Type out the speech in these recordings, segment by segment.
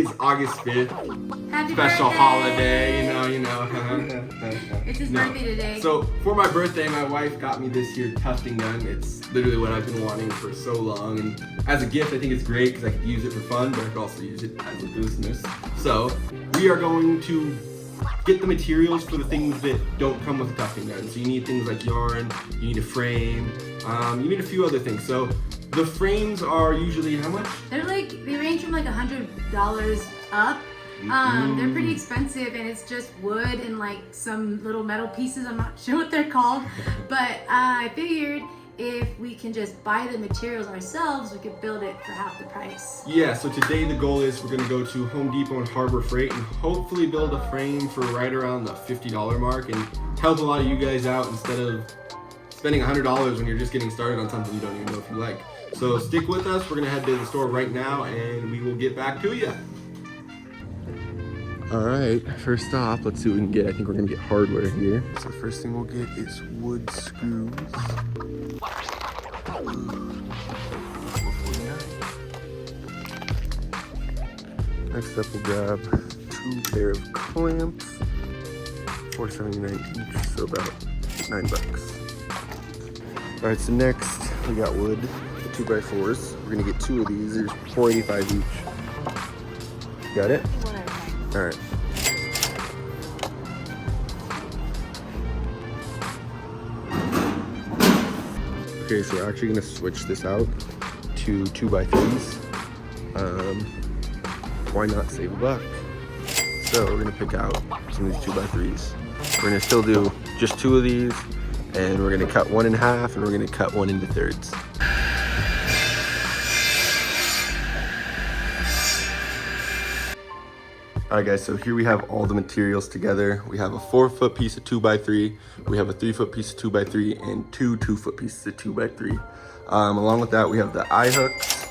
Today's August 5th. Happy Special birthday. holiday, you know. It's his birthday today. So for my birthday, my wife got me this here tufting gun. It's literally what I've been wanting for so long. And as a gift, I think it's great because I could use it for fun, but I could also use it as a business. So we are going to get the materials for the things that don't come with a tufting gun. So you need things like yarn, you need a frame, you need a few other things. So the frames are usually how much? They range from like $100 up. They're pretty expensive, and it's just wood and like some little metal pieces. I'm not sure what they're called, but I figured if we can just buy the materials ourselves, we could build it for half the price. Yeah, so today the goal is we're gonna go to Home Depot and Harbor Freight and hopefully build a frame for right around the $50 mark and help a lot of you guys out instead of spending $100 when you're just getting started on something you don't even know if you like. So stick with us, we're gonna head to the store right now and we will get back to you. All right, first off, let's see what we can get. I think we're gonna get hardware here. So the first thing we'll get is wood screws. Next up, we'll grab 2 pair of clamps, $4.79 each, so about $9. All right, so next we got wood, the 2x4s. We're gonna get 2 of these. There's $4.85 each. Got it? All right. Okay, so we're actually gonna switch this out to 2x3s. Why not save $1? So we're gonna pick out some of these 2x3s. We're gonna still do just 2 of these, and we're gonna cut 1 in half, and we're gonna cut 1 into thirds. Alright guys, so here we have all the materials together. We have a 4-foot piece of 2x3, we have a 3-foot piece of 2x3, and 2 2-foot pieces of 2x3. Along with that, we have the eye hooks,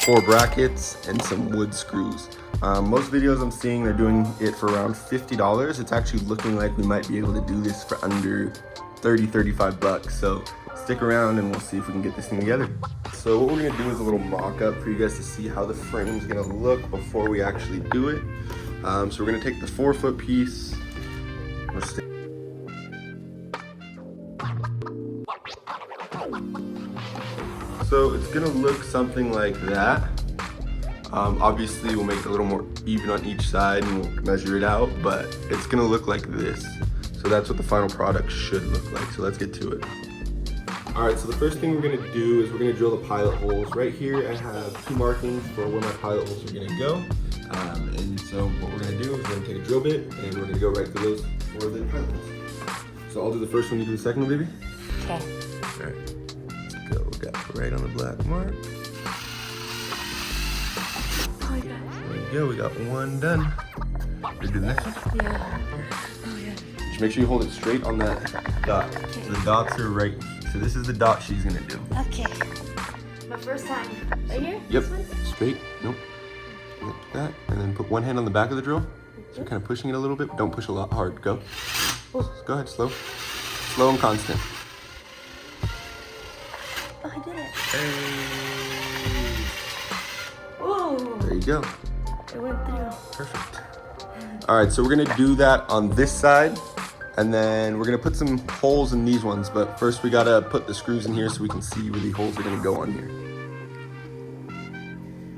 4 brackets, and some wood screws. Most videos I'm seeing, they're doing it for around $50. It's actually looking like we might be able to do this for under $30-35. So stick around and we'll see if we can get this thing together. So what we're gonna do is a little mock-up for you guys to see how the frame's gonna look before we actually do it. So we're gonna take the 4-foot piece. So it's gonna look something like that. Obviously we'll make it a little more even on each side and we'll measure it out, but it's gonna look like this. So that's what the final product should look like. So let's get to it. All right, so the first thing we're gonna do is we're gonna drill the pilot holes. Right here I have 2 markings for where my pilot holes are gonna go. And so what we're gonna do is we're gonna take a drill bit and we're gonna go right through those for the pilot holes. So I'll do the first one, you do the second one, baby? Okay. All right, let's go. We got right on the black mark. Oh my gosh. There we go, we got 1 done. You do the next one? Yeah. Oh yeah. Just make sure you hold it straight on that dot. Okay. The dots are right. So this is the dot she's gonna do. Okay. My first time. Right here? Yep. This one? Straight. Nope. Like that. And then put 1 hand on the back of the drill. So you're kind of pushing it a little bit, but don't push a lot hard. Go. Go ahead, slow. Slow and constant. Oh, I did it. Hey. Whoa. There you go. It went through. Perfect. All right, so we're gonna do that on this side, and then we're gonna put some holes in these ones, but first we gotta put the screws in here so we can see where the holes are gonna go on here.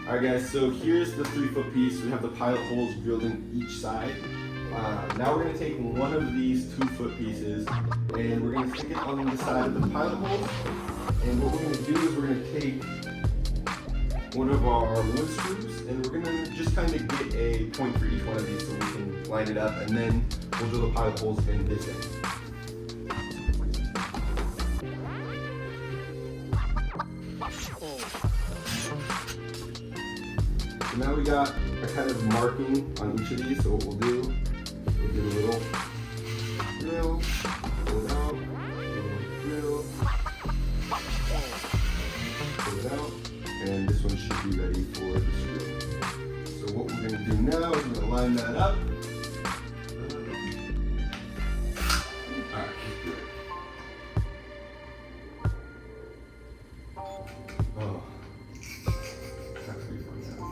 All right guys, so here's the 3-foot piece. We have the pilot holes drilled in each side. Now we're gonna take one of these 2-foot pieces and we're gonna stick it on the side of the pilot holes. And what we're gonna do is we're gonna take one of our wood screws and we're gonna just kind of get a point for each one of these so we can line it up, and then we'll drill the pilot holes in this end. So now we got a kind of marking on each of these, so what we'll do, we'll do a little drill, pull it out, a little drill, pull it out, and this one should be ready for the screw. So what we're going to do now is we're going to line that up. Alright, let's do it. Oh, that's pretty fun now.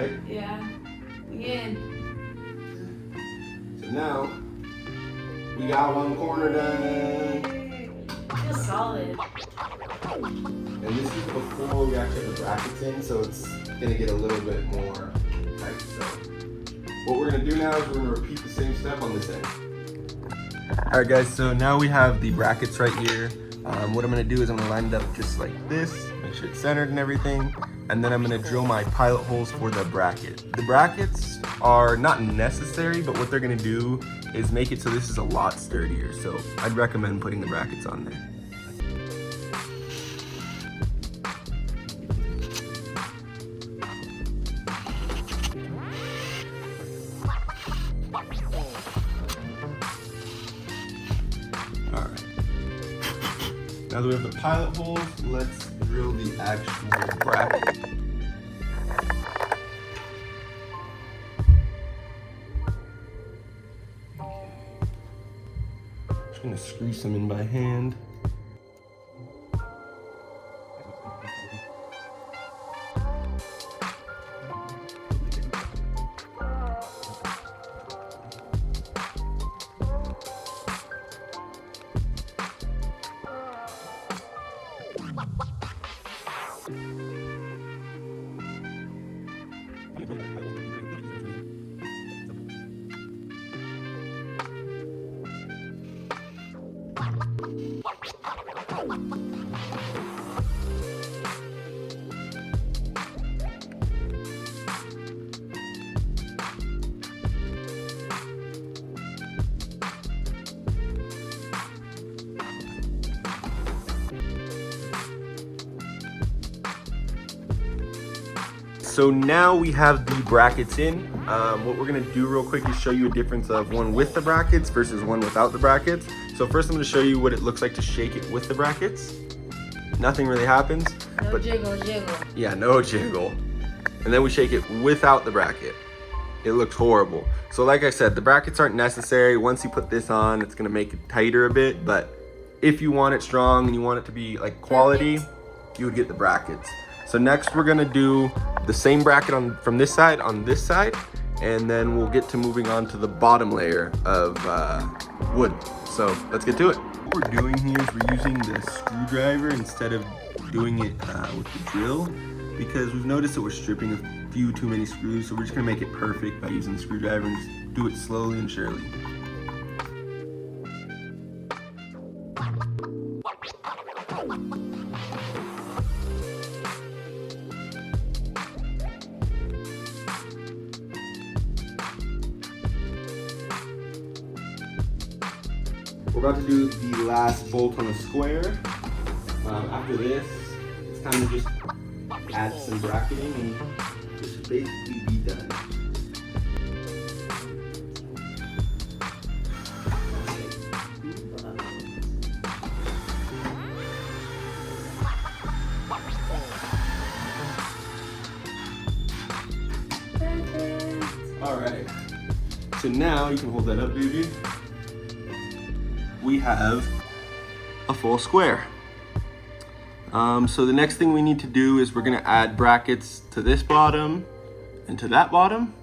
right? Yeah. Again. So now, we got one corner done. Feels solid. And this is before we actually have the brackets in, so it's gonna get a little bit more tight. So what we're gonna do now is we're gonna repeat the same step on this end. All right, guys, so now we have the brackets right here. What I'm gonna do is I'm gonna line it up just like this, make sure it's centered and everything, and then I'm gonna drill my pilot holes for the bracket. The brackets are not necessary, but what they're gonna do is make it so this is a lot sturdier. So I'd recommend putting the brackets on there. Alright. Now that we have the pilot holes, let's drill the actual bracket. Just gonna screw some in by hand. So now we have the brackets in. What we're gonna do real quick is show you a difference of one with the brackets versus one without the brackets. So first I'm gonna show you what it looks like to shake it with the brackets. Nothing really happens. No jiggle. Yeah, no jiggle. And then we shake it without the bracket. It looks horrible. So like I said, the brackets aren't necessary. Once you put this on, it's gonna make it tighter a bit, but if you want it strong and you want it to be like quality, you would get the brackets. So next we're gonna do the same bracket from this side on this side, and then we'll get to moving on to the bottom layer of wood. So let's get to it. What we're doing here is we're using the screwdriver instead of doing it with the drill, because we've noticed that we're stripping a few too many screws, so we're just gonna make it perfect by using the screwdriver and just do it slowly and surely. We're about to do the last bolt on the square. After this, it's time to just add some bracketing and this should basically be done. All right, so now you can hold that up, baby. We have a full square. So the next thing we need to do is we're gonna add brackets to this bottom and to that bottom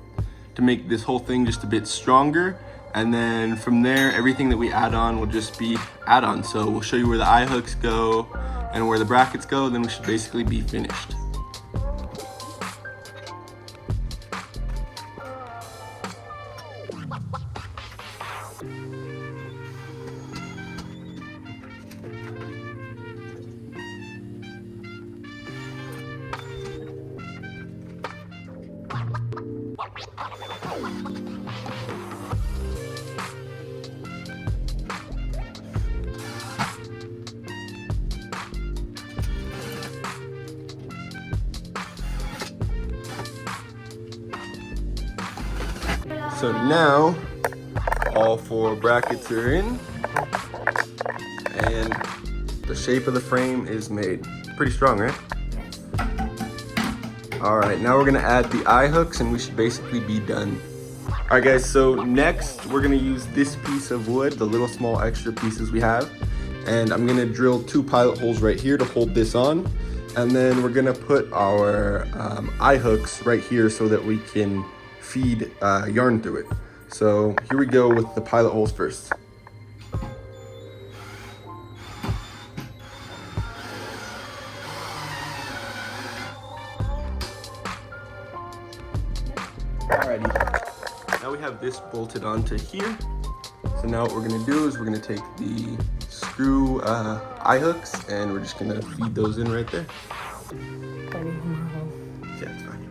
to make this whole thing just a bit stronger. And then from there, everything that we add on will just be add-ons. So we'll show you where the eye hooks go and where the brackets go, then we should basically be finished. So now all four brackets are in and the shape of the frame is made. Pretty strong, right? All right, now we're gonna add the eye hooks and we should basically be done. All right guys, so next we're gonna use this piece of wood, the little small extra pieces we have, and I'm gonna drill 2 pilot holes right here to hold this on. And then we're gonna put our eye hooks right here so that we can feed yarn through it. So here we go with the pilot holes first. Alrighty, now we have this bolted onto here. So now what we're gonna do is we're gonna take the screw eye hooks and we're just gonna feed those in right there. Yeah, it's fine.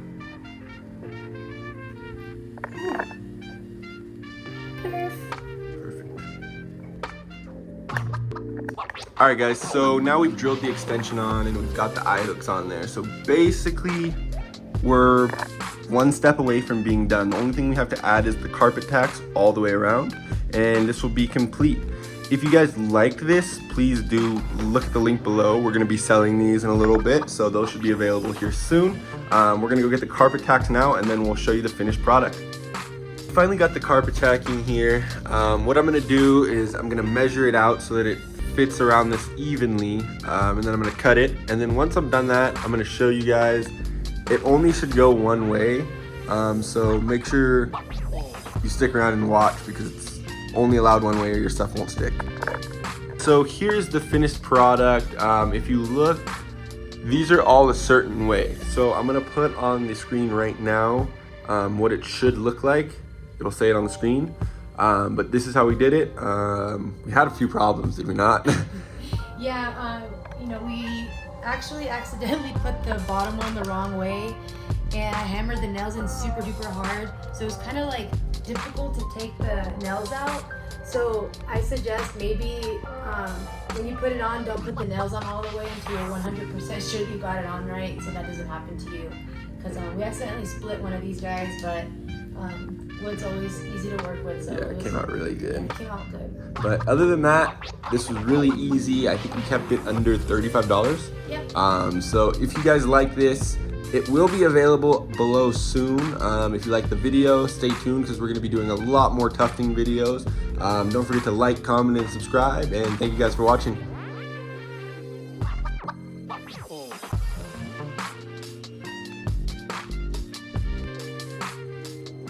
Perfect. All right, guys, so now we've drilled the extension on and we've got the eye hooks on there. So basically, we're one step away from being done. The only thing we have to add is the carpet tacks all the way around, and this will be complete. If you guys liked this, please do look at the link below. We're gonna be selling these in a little bit, so those should be available here soon. We're gonna go get the carpet tacks now, and then we'll show you the finished product. Finally got the carpet tacking here. What I'm gonna do is I'm gonna measure it out so that it fits around this evenly, and then I'm gonna cut it. And then once I'm done that, I'm gonna show you guys. It only should go one way, so make sure you stick around and watch because it's only allowed one way or your stuff won't stick. So here's the finished product. If you look, these are all a certain way. So I'm gonna put on the screen right now what it should look like. It'll say it on the screen, but this is how we did it. We had a few problems, did we not? Yeah, you know, we actually accidentally put the bottom one the wrong way, and I hammered the nails in super duper hard, so it was kind of like difficult to take the nails out. So I suggest maybe when you put it on, don't put the nails on all the way until you're 100% sure you got it on right, so that doesn't happen to you. Because we accidentally split one of these guys, but wood's always easy to work with. So yeah, it came out really good. It came out good. But other than that, this was really easy. I think we kept it under $35. Yep. So if you guys like this, it will be available below soon. If you like the video, stay tuned because we're going to be doing a lot more tufting videos. Don't forget to like, comment, and subscribe. And thank you guys for watching.